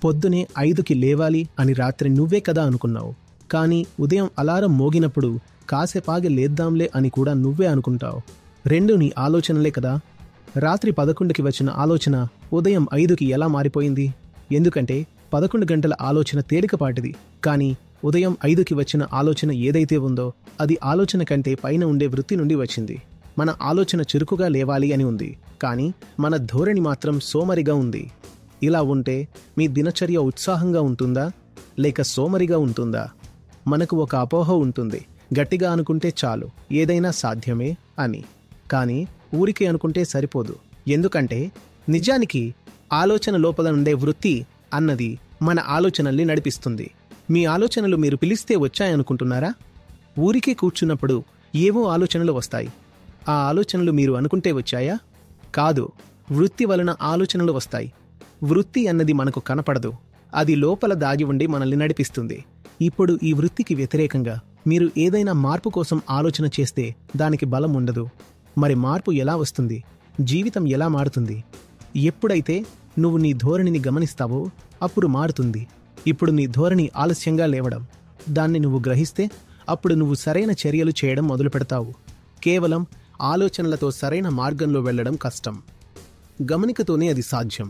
పొద్దునే 5కి లేవాలి అని రాత్రి నువ్వే కదా అనుకున్నావు. కానీ ఉదయం అలారం మోగినప్పుడు కాసేపాగి లేద్దాంలే అని కూడా నువ్వే అనుకుంటావు. రెండు నీ ఆలోచనలే కదా. రాత్రి 11కి వచ్చిన ఆలోచన ఉదయం 5కి ఎలా మారిపోయింది? ఎందుకంటే 11 గంటల ఆలోచన తేలికపాటిది. కానీ ఉదయం 5కి వచ్చిన ఆలోచన ఏదైతే ఉందో అది ఆలోచన కంటే పైన ఉండే వృత్తి నుండి వచ్చింది. మన ఆలోచన చురుకుగా లేవాలి అని ఉంది, కానీ మన ధోరణి మాత్రం సోమరిగా ఉంది. ఇలా ఉంటే మీ దినచర్య ఉత్సాహంగా ఉంటుందా లేక సోమరిగా ఉంటుందా? మనకు ఒక అపోహ ఉంటుంది, గట్టిగా అనుకుంటే చాలు, ఏదైనా సాధ్యమే అని. కానీ ఊరికే అనుకుంటే సరిపోదు. ఎందుకంటే నిజానికి ఆలోచన లోపల ఉండే వృత్తి అన్నది మన ఆలోచనల్ని నడిపిస్తుంది. మీ ఆలోచనలు మీరు పిలిస్తే వచ్చాయనుకుంటున్నారా? ఊరికే కూర్చున్నప్పుడు ఏవో ఆలోచనలు వస్తాయి. ఆ ఆలోచనలు మీరు అనుకుంటే వచ్చాయా? కాదు, వృత్తి వలన ఆలోచనలు వస్తాయి. వృత్తి అన్నది మనకు కనపడదు, అది లోపల దాగి ఉండి మనల్ని నడిపిస్తుంది. ఇప్పుడు ఈ వృత్తికి వ్యతిరేకంగా మీరు ఏదైనా మార్పు కోసం ఆలోచన చేస్తే దానికి బలం ఉండదు. మరి మార్పు ఎలా వస్తుంది? జీవితం ఎలా మారుతుంది? ఎప్పుడైతే నువ్వు నీ ధోరణిని గమనిస్తావో అప్పుడు మారుతుంది. ఇప్పుడు నీ ధోరణి ఆలస్యంగా లేవడం. దాన్ని నువ్వు గ్రహిస్తే అప్పుడు నువ్వు సరైన చర్యలు చేయడం మొదలు పెడతావు. కేవలం ఆలోచనలతో సరైన మార్గంలో వెళ్లడం కష్టం. గమనికతోనే అది సాధ్యం.